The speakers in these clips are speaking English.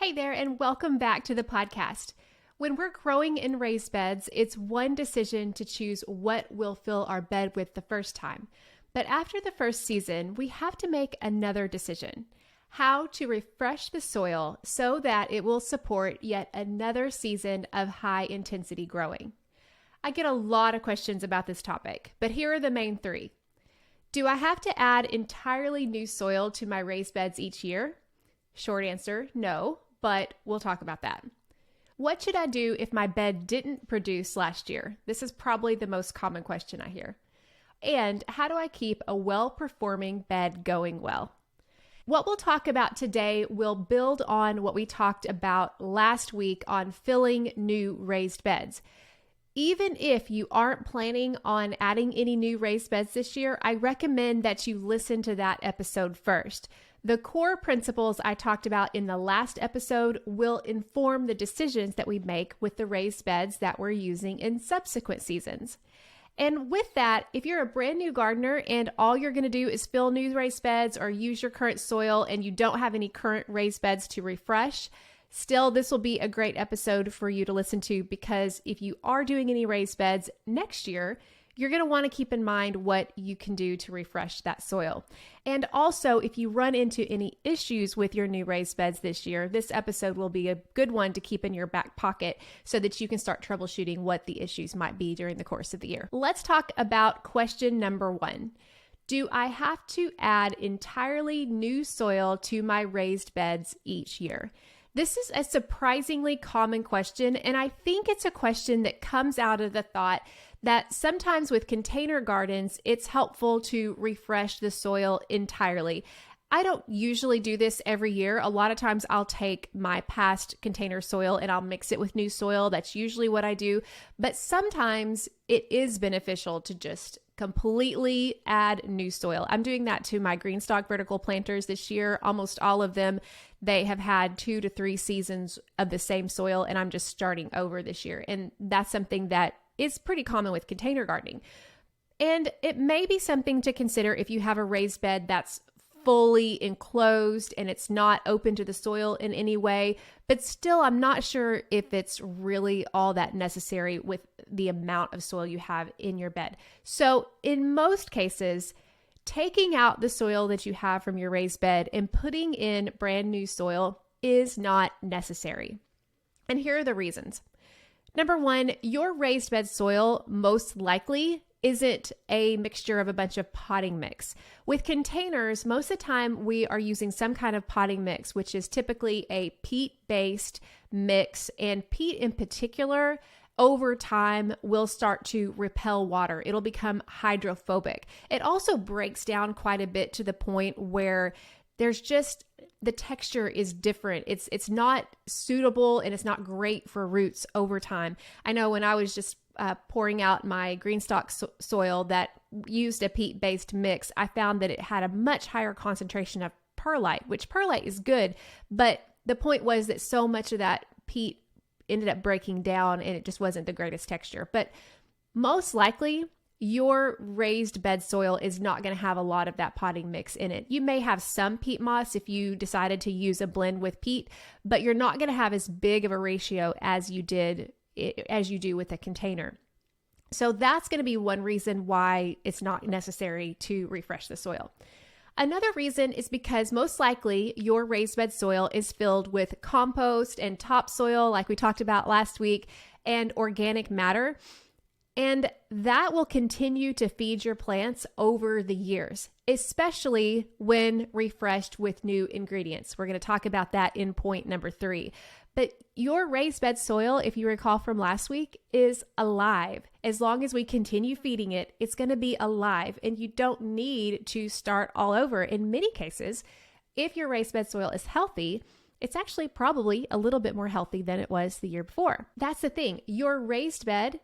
Hey there, and welcome back to the podcast. When we're growing in raised beds, it's one decision to choose what we'll fill our bed with the first time. But after the first season, we have to make another decision: how to refresh the soil so that it will support yet another season of high intensity growing. I get a lot of questions about this topic, but here are the main three. Do I have to add entirely new soil to my raised beds each year? Short answer, no, but we'll talk about that. What should I do if my bed didn't produce last year? This is probably the most common question I hear. And how do I keep a well-performing bed going well? What we'll talk about today will build on what we talked about last week on filling new raised beds. Even if you aren't planning on adding any new raised beds this year, I recommend that you listen to that episode first. The core principles I talked about in the last episode will inform the decisions that we make with the raised beds that we're using in subsequent seasons. And with that, if you're a brand new gardener and all you're going to do is fill new raised beds or use your current soil and you don't have any current raised beds to refresh, still, this will be a great episode for you to listen to, because if you are doing any raised beds next year, you're going to want to keep in mind what you can do to refresh that soil. And also, if you run into any issues with your new raised beds this year, this episode will be a good one to keep in your back pocket so that you can start troubleshooting what the issues might be during the course of the year. Let's talk about question number one. Do I have to add entirely new soil to my raised beds each year? This is a surprisingly common question, and I think it's a question that comes out of the thought that sometimes with container gardens, it's helpful to refresh the soil entirely. I don't usually do this every year. A lot of times I'll take my past container soil and I'll mix it with new soil. That's usually what I do. But sometimes it is beneficial to just completely add new soil. I'm doing that to my GreenStalk vertical planters this year. Almost all of them, they have had 2 to 3 seasons of the same soil, and I'm just starting over this year. And that's something that is pretty common with container gardening. And it may be something to consider if you have a raised bed that's fully enclosed and it's not open to the soil in any way, but still, I'm not sure if it's really all that necessary with the amount of soil you have in your bed. So in most cases, taking out the soil that you have from your raised bed and putting in brand new soil is not necessary. And here are the reasons. Number one, your raised bed soil most likely isn't a mixture of a bunch of potting mix. With containers, most of the time we are using some kind of potting mix, which is typically a peat-based mix, and peat in particular, over time, will start to repel water. It'll become hydrophobic. It also breaks down quite a bit to the point where there's just the texture is different. It's not suitable and it's not great for roots over time. I know when I was just pouring out my GreenStalk soil that used a peat-based mix, I found that it had a much higher concentration of perlite, which perlite is good, but the point was that so much of that peat ended up breaking down and it just wasn't the greatest texture. But most likely, your raised bed soil is not going to have a lot of that potting mix in it. You may have some peat moss if you decided to use a blend with peat, but you're not going to have as big of a ratio as you do with a container. So that's going to be one reason why it's not necessary to refresh the soil. Another reason is because most likely your raised bed soil is filled with compost and topsoil, like we talked about last week, and organic matter. And that will continue to feed your plants over the years, especially when refreshed with new ingredients. We're going to talk about that in point number 3. But your raised bed soil, if you recall from last week, is alive. As long as we continue feeding it, it's going to be alive, and you don't need to start all over. In many cases, if your raised bed soil is healthy, it's actually probably a little bit more healthy than it was the year before. That's the thing. Your raised bed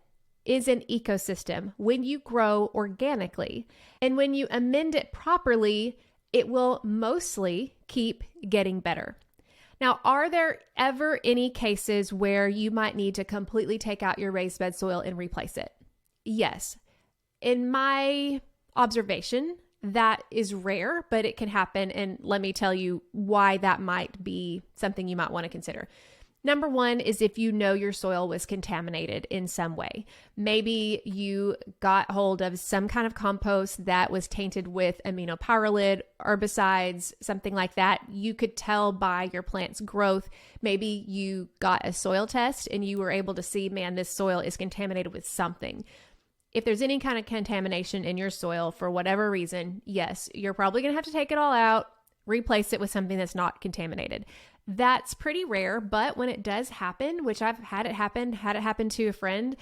is an ecosystem when you grow organically. And when you amend it properly, it will mostly keep getting better. Now, are there ever any cases where you might need to completely take out your raised bed soil and replace it? Yes. In my observation, That is rare, but it can happen. And let me tell you why that might be something you might want to consider. Number one is if you know your soil was contaminated in some way. Maybe you got hold of some kind of compost that was tainted with aminopyralid, herbicides, something like that. You could tell by your plant's growth. Maybe you got a soil test and you were able to see, man, this soil is contaminated with something. If there's any kind of contamination in your soil for whatever reason, yes, you're probably going to have to take it all out, replace it with something that's not contaminated. That's pretty rare, but when it does happen, which I've had it happen to a friend,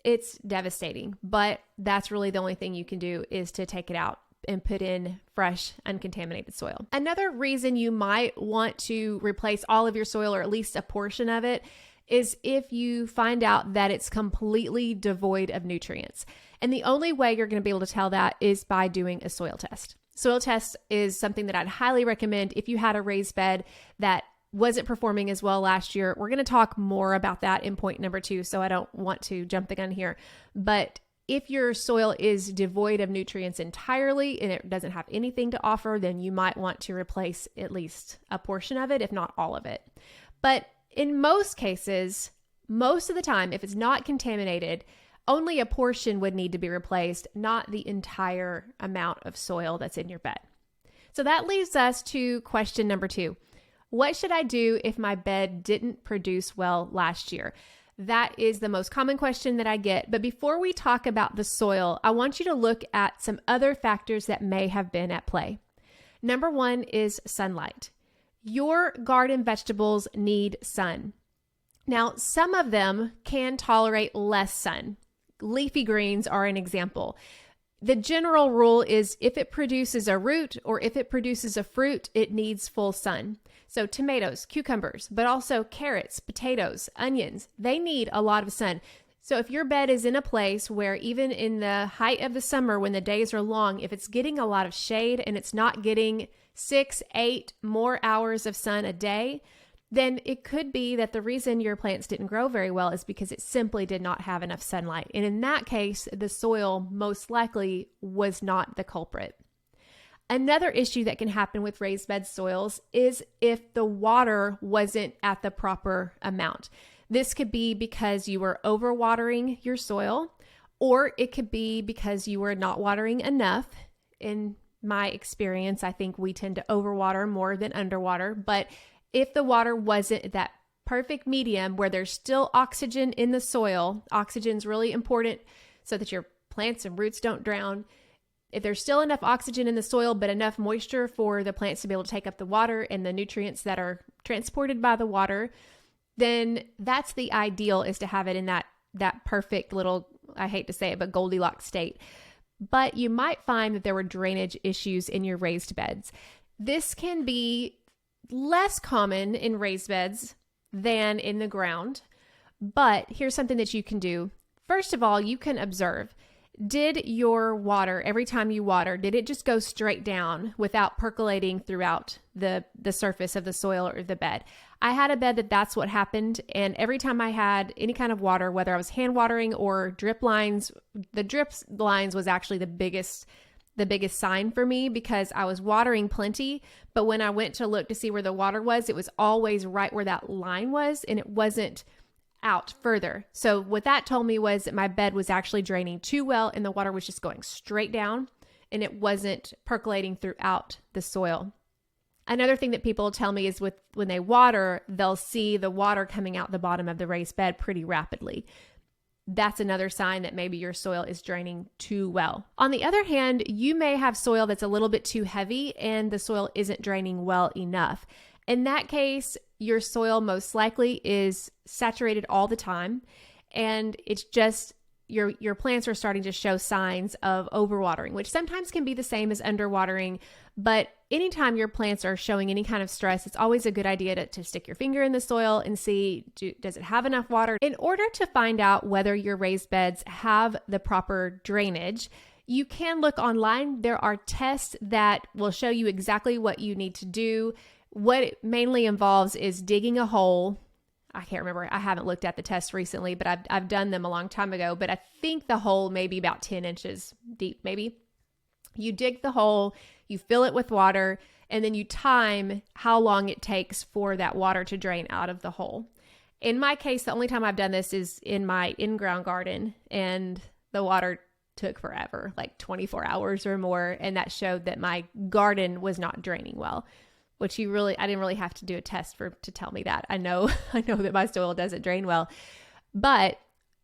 it's devastating. But that's really the only thing you can do is to take it out and put in fresh, uncontaminated soil. Another reason you might want to replace all of your soil, or at least a portion of it, is if you find out that it's completely devoid of nutrients. And the only way you're going to be able to tell that is by doing a soil test. Soil test is something that I'd highly recommend if you had a raised bed that wasn't performing as well last year. We're going to talk more about that in point number 2, so I don't want to jump the gun here. But if your soil is devoid of nutrients entirely and it doesn't have anything to offer, then you might want to replace at least a portion of it, if not all of it. But in most cases, most of the time, if it's not contaminated, only a portion would need to be replaced, not the entire amount of soil that's in your bed. So that leads us to question number 2. What should I do if my bed didn't produce well last year? That is the most common question that I get. But before we talk about the soil, I want you to look at some other factors that may have been at play. Number 1 is sunlight. Your garden vegetables need sun. Now, some of them can tolerate less sun. Leafy greens are an example. The general rule is if it produces a root or if it produces a fruit, it needs full sun. So tomatoes, cucumbers, but also carrots, potatoes, onions, they need a lot of sun. So if your bed is in a place where even in the height of the summer when the days are long, if it's getting a lot of shade and it's not getting 6, 8 more hours of sun a day, then it could be that the reason your plants didn't grow very well is because it simply did not have enough sunlight. And in that case, the soil most likely was not the culprit. Another issue that can happen with raised bed soils is if the water wasn't at the proper amount. This could be because you were overwatering your soil, or it could be because you were not watering enough. In my experience, I think we tend to overwater more than underwater, but if the water wasn't that perfect medium where there's still oxygen in the soil, oxygen's really important so that your plants and roots don't drown. If there's still enough oxygen in the soil, but enough moisture for the plants to be able to take up the water and the nutrients that are transported by the water, then that's the ideal, is to have it in that perfect little, I hate to say it, but Goldilocks state. But you might find that there were drainage issues in your raised beds. This can be less common in raised beds than in the ground, but here's something that you can do. First of all, you can observe. Did your water, every time you water, did it just go straight down without percolating throughout the surface of the soil or the bed? I had a bed that's what happened, and every time I had any kind of water, whether I was hand watering or drip lines, the drip lines was actually the biggest sign for me because I was watering plenty, but when I went to look to see where the water was, it was always right where that line was, and it wasn't out further. So what that told me was that my bed was actually draining too well and the water was just going straight down and it wasn't percolating throughout the soil. Another thing that people tell me is when they water, they'll see the water coming out the bottom of the raised bed pretty rapidly. That's another sign that maybe your soil is draining too well. On the other hand, you may have soil that's a little bit too heavy and the soil isn't draining well enough. In that case, your soil most likely is saturated all the time, and it's just your plants are starting to show signs of overwatering, which sometimes can be the same as underwatering. But anytime your plants are showing any kind of stress, it's always a good idea to stick your finger in the soil and see, does it have enough water? In order to find out whether your raised beds have the proper drainage, you can look online. There are tests that will show you exactly what you need to do. What it mainly involves is digging a hole. I can't remember. I haven't looked at the tests recently, but I've done them a long time ago. But I think the hole may be about 10 inches deep, maybe. You dig the hole, you fill it with water, and then you time how long it takes for that water to drain out of the hole. In my case, the only time I've done this is in my in-ground garden, and the water took forever, like 24 hours or more, and that showed that my garden was not draining well, which I didn't really have to do a test to tell me that. I know that my soil doesn't drain well. But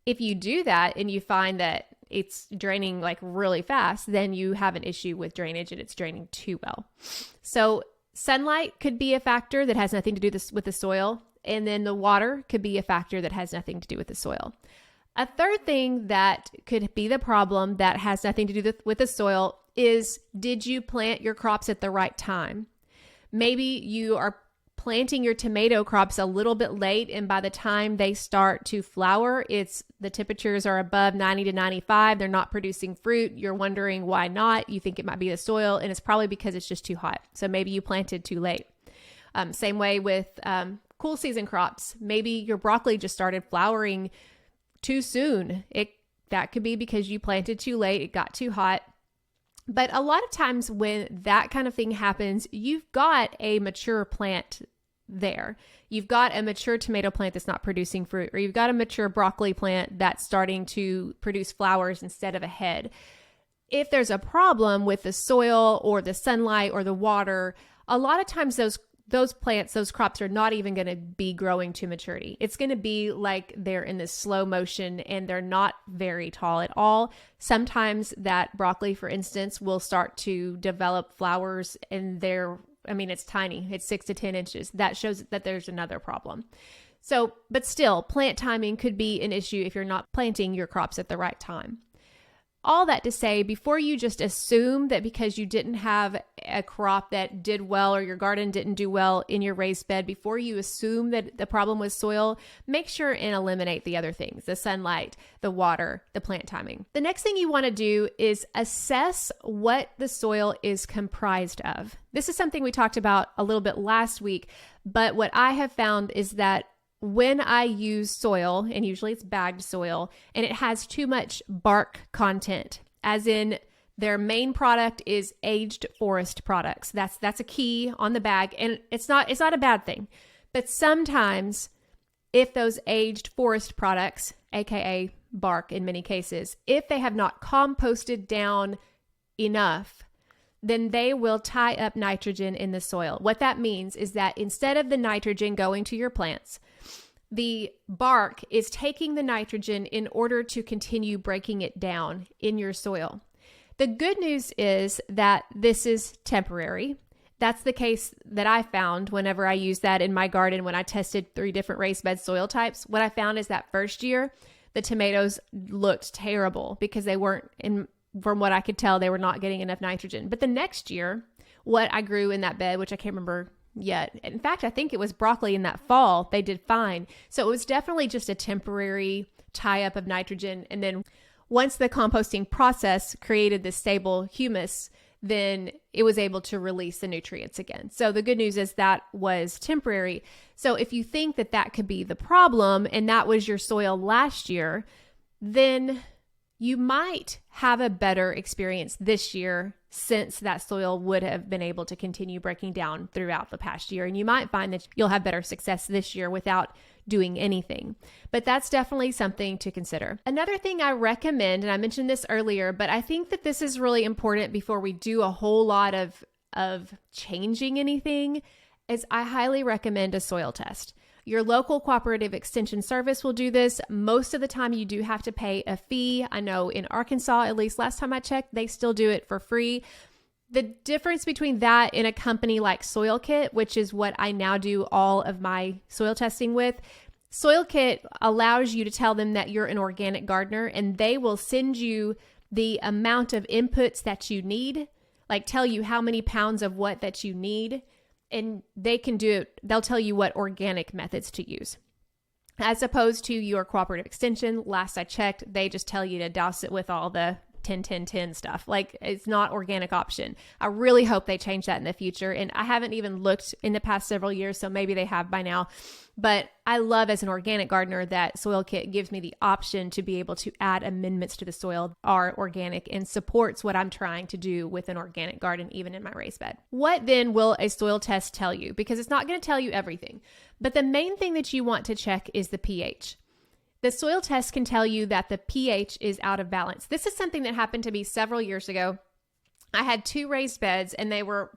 if you do that and you find that it's draining like really fast, then you have an issue with drainage and it's draining too well. So sunlight could be a factor that has nothing to do with the soil. And then the water could be a factor that has nothing to do with the soil. A third thing that could be the problem that has nothing to do with the soil is, did you plant your crops at the right time? Maybe you are planting your tomato crops a little bit late, and by the time they start to flower, the temperatures are above 90 to 95. They're not producing fruit. You're wondering why not. You think it might be the soil, and it's probably because it's just too hot. So maybe you planted too late. Same way with cool season crops. Maybe your broccoli just started flowering too soon. That could be because you planted too late. It got too hot. But a lot of times when that kind of thing happens, you've got a mature plant there. You've got a mature tomato plant that's not producing fruit, or you've got a mature broccoli plant that's starting to produce flowers instead of a head. If there's a problem with the soil or the sunlight or the water, a lot of times those plants, those crops are not even going to be growing to maturity. It's going to be like they're in this slow motion and they're not very tall at all. Sometimes that broccoli, for instance, will start to develop flowers and it's tiny. It's 6 to 10 inches. That shows that there's another problem. So, but still, plant timing could be an issue if you're not planting your crops at the right time. All that to say, before you just assume that because you didn't have a crop that did well or your garden didn't do well in your raised bed, before you assume that the problem was soil, make sure and eliminate the other things: the sunlight, the water, the plant timing. The next thing you want to do is assess what the soil is comprised of. This is something we talked about a little bit last week, but what I have found is that when I use soil, and usually it's bagged soil, and it has too much bark content, as in their main product is aged forest products. That's a key on the bag, and it's not a bad thing. But sometimes if those aged forest products, aka bark in many cases, if they have not composted down enough, then they will tie up nitrogen in the soil. What that means is that instead of the nitrogen going to your plants, the bark is taking the nitrogen in order to continue breaking it down in your soil. The good news is that this is temporary. That's the case that I found whenever I used that in my garden when I tested 3 different raised bed soil types. What I found is that first year, the tomatoes looked terrible because they weren't, from what I could tell, they were not getting enough nitrogen. But the next year, what I grew in that bed, which I can't remember yet. In fact, I think it was broccoli in that fall. They did fine. So it was definitely just a temporary tie up of nitrogen. And then once the composting process created this stable humus, then it was able to release the nutrients again. So the good news is that was temporary. So if you think that that could be the problem and that was your soil last year, then you might have a better experience this year, since that soil would have been able to continue breaking down throughout the past year. And you might find that you'll have better success this year without doing anything. But that's definitely something to consider. Another thing I recommend, and I mentioned this earlier, but I think that this is really important before we do a whole lot of changing anything, is I highly recommend a soil test. Your local cooperative extension service will do this. Most of the time you do have to pay a fee. I know in Arkansas, at least last time I checked, they still do it for free. The difference between that and a company like Soil Kit, which is what I now do all of my soil testing with, Soil Kit allows you to tell them that you're an organic gardener, and they will send you the amount of inputs that you need, like tell you how many pounds of what that you need. And they can do it, they'll tell you what organic methods to use. As opposed to your cooperative extension, last I checked, they just tell you to douse it with all the 10-10-10 stuff. Like, it's not organic option. I really hope they change that in the future. And I haven't even looked in the past several years, so maybe they have by now. But I love, as an organic gardener, that Soil Kit gives me the option to be able to add amendments to the soil are organic and supports what I'm trying to do with an organic garden, even in my raised bed. What then will a soil test tell you? Because it's not going to tell you everything. But the main thing that you want to check is the pH. The soil test can tell you that the pH is out of balance. This is something that happened to me several years ago. I had 2 raised beds, and they were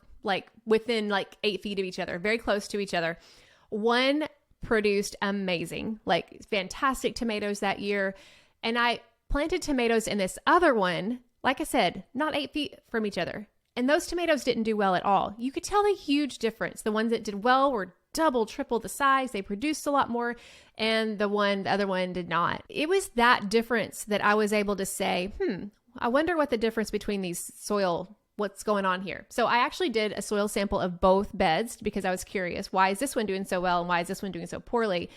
within 8 feet of each other, very close to each other. One produced amazing, fantastic tomatoes that year. And I planted tomatoes in this other one, like I said, not 8 feet from each other. And those tomatoes didn't do well at all. You could tell the huge difference. The ones that did well were double, triple the size. They produced a lot more. And the other one did not. It was that difference that I was able to say, I wonder what the difference between these what's going on here. So I actually did a soil sample of both beds because I was curious, why is this one doing so well and why is this one doing so poorly?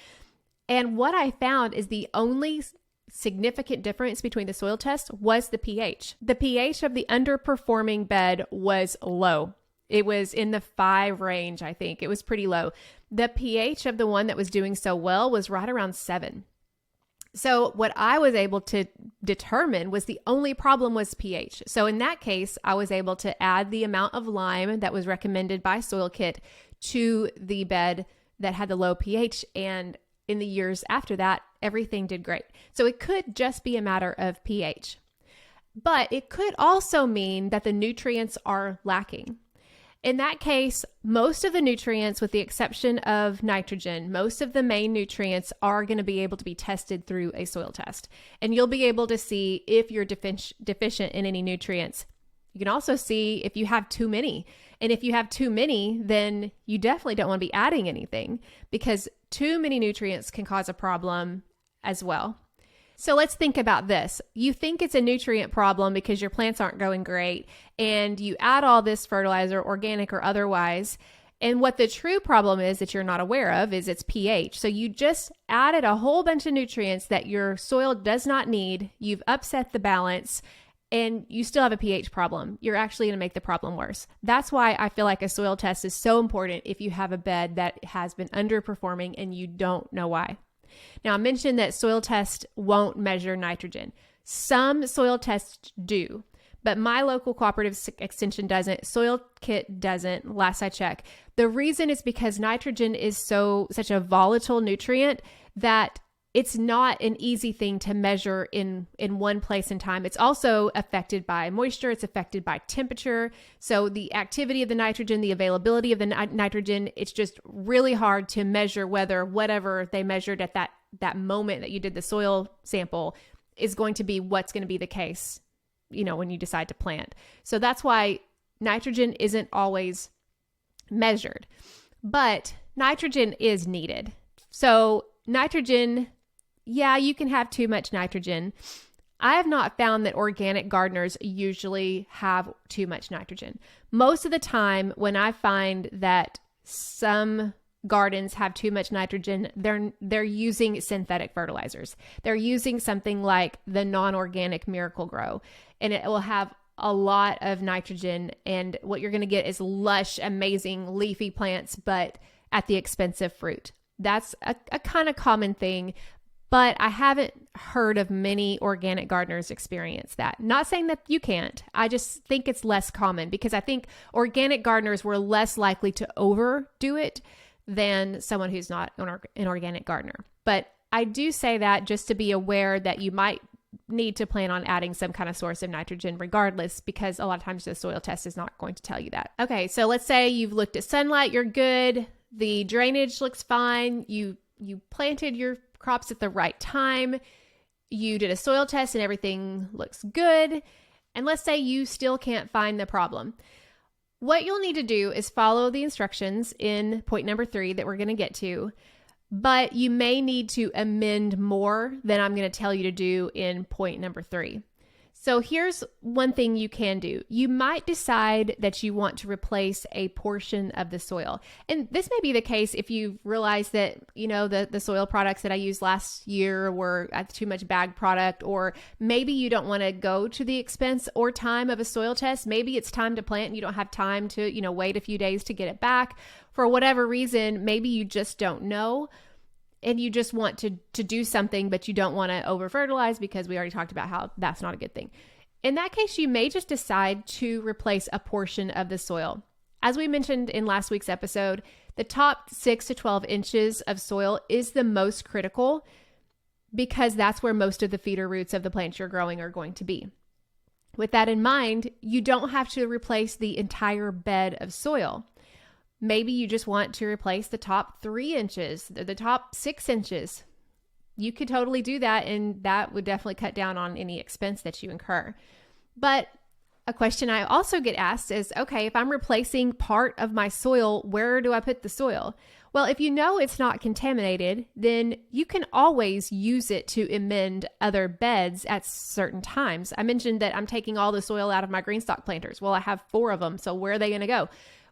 And what I found is the only significant difference between the soil test was the pH. The pH of the underperforming bed was low. It was in the 5 range, I think. It was pretty low. The pH of the one that was doing so well was right around 7. So what I was able to determine was the only problem was pH. So in that case, I was able to add the amount of lime that was recommended by Soil Kit to the bed that had the low pH. And in the years after that, everything did great. So it could just be a matter of pH. But it could also mean that the nutrients are lacking. In that case, most of the nutrients, with the exception of nitrogen, most of the main nutrients are going to be able to be tested through a soil test. And you'll be able to see if you're deficient in any nutrients. You can also see if you have too many. And if you have too many, then you definitely don't want to be adding anything, because too many nutrients can cause a problem as well. So let's think about this. You think it's a nutrient problem because your plants aren't growing great, and you add all this fertilizer, organic or otherwise. And what the true problem is that you're not aware of is its pH. So you just added a whole bunch of nutrients that your soil does not need. You've upset the balance, and you still have a pH problem. You're actually going to make the problem worse. That's why I feel like a soil test is so important if you have a bed that has been underperforming and you don't know why. Now, I mentioned that soil tests won't measure nitrogen. Some soil tests do, but my local cooperative extension doesn't. Soil Kit doesn't, last I checked. The reason is because nitrogen is such a volatile nutrient that it's not an easy thing to measure in one place in time. It's also affected by moisture. It's affected by temperature. So the activity of the nitrogen, the availability of the nitrogen, it's just really hard to measure whether whatever they measured at that moment that you did the soil sample is going to be what's going to be the case, when you decide to plant. So that's why nitrogen isn't always measured, but nitrogen is needed. So nitrogen, yeah, you can have too much nitrogen. I have not found that organic gardeners usually have too much nitrogen. Most of the time when I find that some gardens have too much nitrogen, they're using synthetic fertilizers. They're using something like the non-organic Miracle-Gro, and it will have a lot of nitrogen, and what you're going to get is lush, amazing leafy plants, but at the expense of fruit. That's a kind of common thing, but I haven't heard of many organic gardeners experience that. Not saying that you can't. I just think it's less common because I think organic gardeners were less likely to overdo it than someone who's not an organic gardener. But I do say that just to be aware that you might need to plan on adding some kind of source of nitrogen regardless, because a lot of times the soil test is not going to tell you that. Okay, so let's say you've looked at sunlight, you're good. The drainage looks fine. You planted your crops at the right time. You did a soil test and everything looks good. And let's say you still can't find the problem. What you'll need to do is follow the instructions in point number 3 that we're going to get to, but you may need to amend more than I'm going to tell you to do in point number 3. So here's one thing you can do. You might decide that you want to replace a portion of the soil. And this may be the case if you realize that, the soil products that I used last year were too much bag product, or maybe you don't want to go to the expense or time of a soil test. Maybe it's time to plant and you don't have time to, wait a few days to get it back. For whatever reason, maybe you just don't know. And you just want to do something, but you don't want to over fertilize because we already talked about how that's not a good thing. In that case, you may just decide to replace a portion of the soil. As we mentioned in last week's episode, the top 6 to 12 inches of soil is the most critical because that's where most of the feeder roots of the plants you're growing are going to be. With that in mind, you don't have to replace the entire bed of soil. Maybe you just want to replace the top 3 inches, the top 6 inches. You could totally do that, and that would definitely cut down on any expense that you incur. But a question I also get asked is, okay, if I'm replacing part of my soil, where do I put the soil? Well, if you know it's not contaminated, then you can always use it to amend other beds at certain times. I mentioned that I'm taking all the soil out of my greenstock planters. Well, I have 4 of them, so where are they going to go?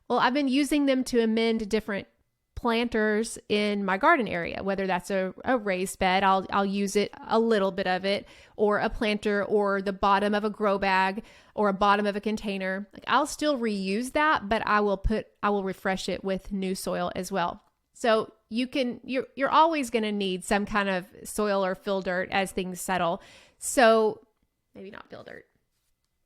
Well, I've been using them to amend different planters in my garden area, whether that's a raised bed, I'll use it, a little bit of it, or a planter, or the bottom of a grow bag, or a bottom of a container. I'll still reuse that, but I will refresh it with new soil as well. So you're always going to need some kind of soil or fill dirt as things settle. So maybe not fill dirt.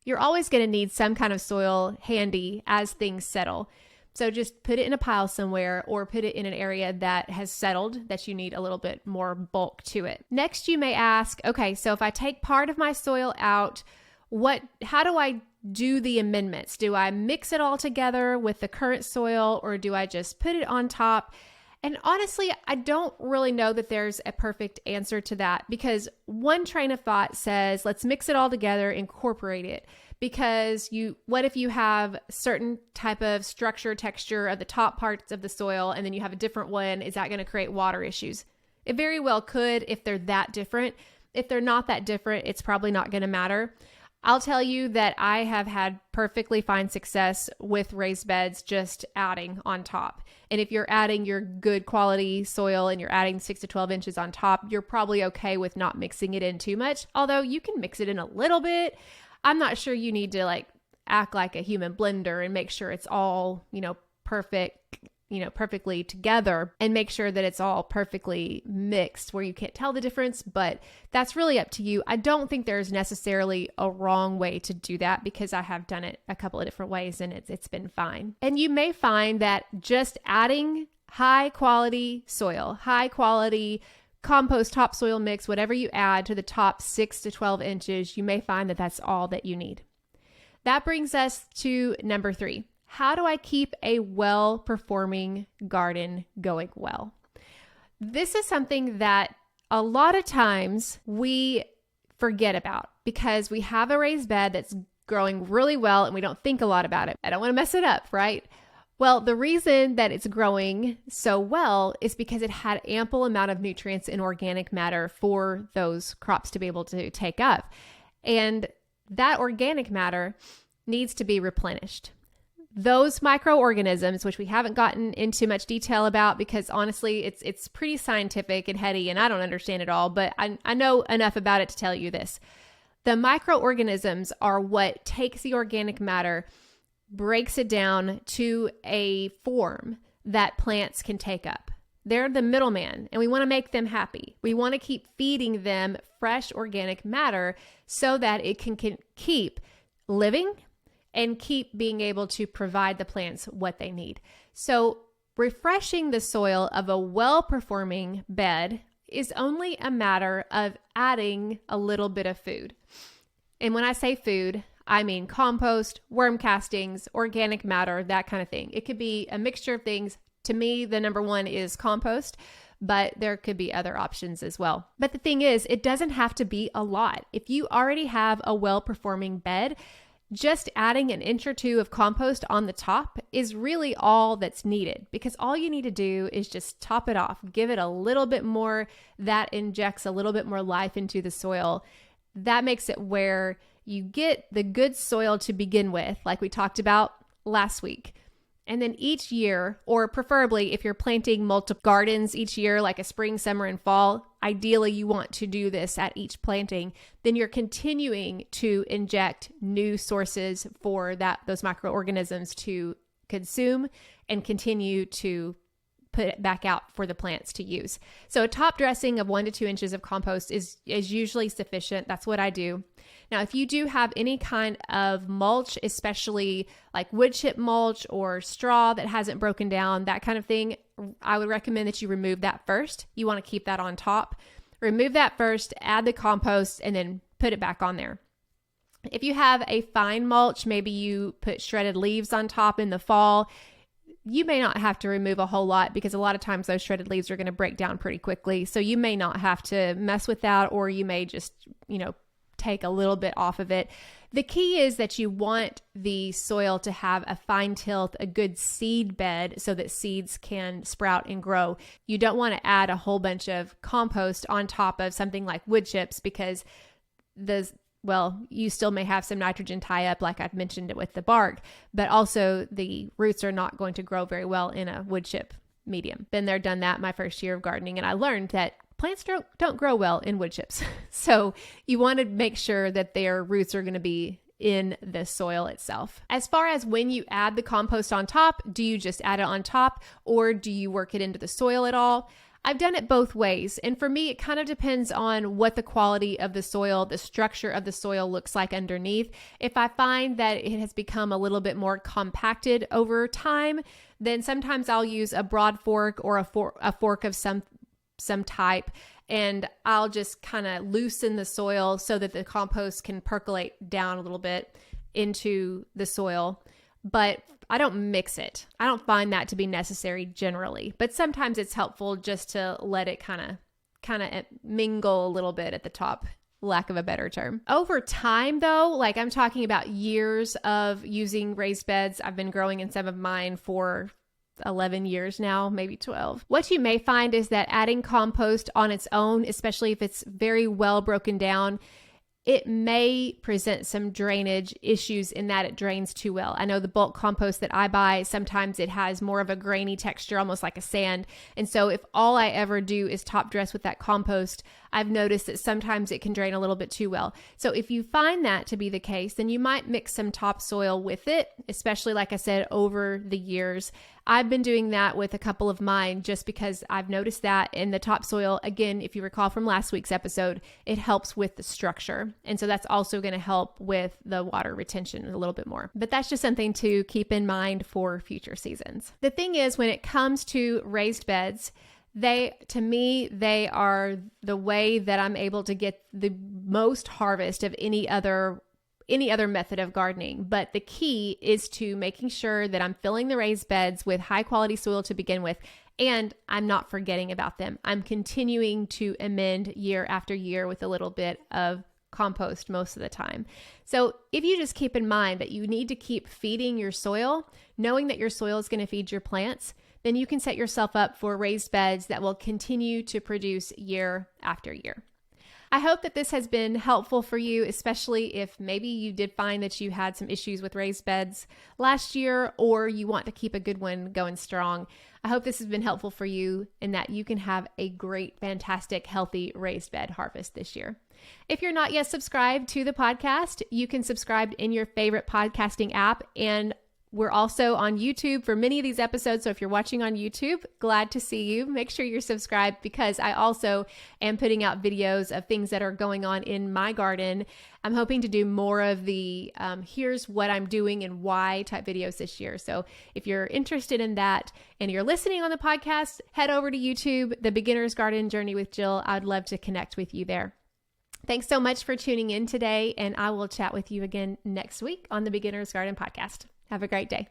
You're always going to need some kind of soil handy as things settle. So just put it in a pile somewhere or put it in an area that has settled, that you need a little bit more bulk to it. Next, you may ask, okay, so if I take part of my soil out, how do I do the amendments? Do I mix it all together with the current soil, or do I just put it on top? And honestly, I don't really know that there's a perfect answer to that, because one train of thought says, let's mix it all together, incorporate it. Because what if you have certain type of structure, texture of the top parts of the soil, and then you have a different one? Is that going to create water issues? It very well could if they're that different. If they're not that different, it's probably not going to matter. I'll tell you that I have had perfectly fine success with raised beds just adding on top. And if you're adding your good quality soil and you're adding 6 to 12 inches on top, you're probably okay with not mixing it in too much. Although you can mix it in a little bit. I'm not sure you need to act like a human blender and make sure it's all, perfectly together, and make sure that it's all perfectly mixed where you can't tell the difference, but that's really up to you. I don't think there's necessarily a wrong way to do that, because I have done it a couple of different ways and it's been fine. And you may find that just adding high quality soil, high quality compost, topsoil mix, whatever you add to the top 6 to 12 inches, you may find that that's all that you need. That brings us to number 3. How do I keep a well-performing garden going well? This is something that a lot of times we forget about because we have a raised bed that's growing really well and we don't think a lot about it. I don't want to mess it up, right? Well, the reason that it's growing so well is because it had ample amount of nutrients and organic matter for those crops to be able to take up. And that organic matter needs to be replenished. Those microorganisms, which we haven't gotten into much detail about because honestly, it's pretty scientific and heady and I don't understand it all, but I know enough about it to tell you this. The microorganisms are what takes the organic matter, breaks it down to a form that plants can take up. They're the middleman, and we want to make them happy. We want to keep feeding them fresh organic matter so that it can keep living and keep being able to provide the plants what they need. So refreshing the soil of a well-performing bed is only a matter of adding a little bit of food. And when I say food, I mean compost, worm castings, organic matter, that kind of thing. It could be a mixture of things. To me, the number one is compost, but there could be other options as well. But the thing is, it doesn't have to be a lot. If you already have a well-performing bed, just adding an inch or two of compost on the top is really all that's needed, because all you need to do is just top it off, give it a little bit more that injects a little bit more life into the soil. That makes it where you get the good soil to begin with, like we talked about last week. And then each year, or preferably if you're planting multiple gardens each year, like a spring, summer, and fall, ideally you want to do this at each planting, then you're continuing to inject new sources for those microorganisms to consume and continue to put it back out for the plants to use. So a top dressing of 1 to 2 inches of compost is usually sufficient. That's what I do. Now, if you do have any kind of mulch, especially like wood chip mulch or straw that hasn't broken down, that kind of thing, I would recommend that you remove that first. You want to keep that on top. Remove that first, add the compost, and then put it back on there. If you have a fine mulch, maybe you put shredded leaves on top in the fall, you may not have to remove a whole lot because a lot of times those shredded leaves are going to break down pretty quickly. So you may not have to mess with that, or you may just, take a little bit off of it. The key is that you want the soil to have a fine tilth, a good seed bed so that seeds can sprout and grow. You don't want to add a whole bunch of compost on top of something like wood chips because you still may have some nitrogen tie up, like I've mentioned it with the bark, but also the roots are not going to grow very well in a wood chip medium. Been there, done that my first year of gardening, and I learned that plants don't grow well in wood chips. So you want to make sure that their roots are going to be in the soil itself. As far as when you add the compost on top, do you just add it on top or do you work it into the soil at all? I've done it both ways. And for me, it kind of depends on what the quality of the soil, the structure of the soil looks like underneath. If I find that it has become a little bit more compacted over time, then sometimes I'll use a broad fork or a fork of some type, and I'll just kind of loosen the soil so that the compost can percolate down a little bit into the soil. But I don't mix it. I don't find that to be necessary generally, but sometimes it's helpful just to let it kind of mingle a little bit at the top, lack of a better term. Over time though, like I'm talking about years of using raised beds. I've been growing in some of mine for 11 years now, maybe 12. What you may find is that adding compost on its own, especially if it's very well broken down, it may present some drainage issues in that it drains too well. I know the bulk compost that I buy, sometimes it has more of a grainy texture, almost like a sand. And so if all I ever do is top dress with that compost, I've noticed that sometimes it can drain a little bit too well. So if you find that to be the case, then you might mix some topsoil with it, especially like I said, over the years. I've been doing that with a couple of mine just because I've noticed that in the topsoil, again, if you recall from last week's episode, it helps with the structure. And so that's also going to help with the water retention a little bit more. But that's just something to keep in mind for future seasons. The thing is, when it comes to raised beds, to me, they are the way that I'm able to get the most harvest of any other method of gardening. But the key is to making sure that I'm filling the raised beds with high quality soil to begin with, and I'm not forgetting about them. I'm continuing to amend year after year with a little bit of compost most of the time. So if you just keep in mind that you need to keep feeding your soil, knowing that your soil is going to feed your plants, then you can set yourself up for raised beds that will continue to produce year after year. I hope that this has been helpful for you, especially if maybe you did find that you had some issues with raised beds last year, or you want to keep a good one going strong. I hope this has been helpful for you and that you can have a great, fantastic, healthy raised bed harvest this year. If you're not yet subscribed to the podcast, you can subscribe in your favorite podcasting app, and we're also on YouTube for many of these episodes. So if you're watching on YouTube, glad to see you. Make sure you're subscribed because I also am putting out videos of things that are going on in my garden. I'm hoping to do more of the here's what I'm doing and why type videos this year. So if you're interested in that and you're listening on the podcast, head over to YouTube, The Beginner's Garden Journey with Jill. I'd love to connect with you there. Thanks so much for tuning in today, and I will chat with you again next week on the Beginner's Garden Podcast. Have a great day.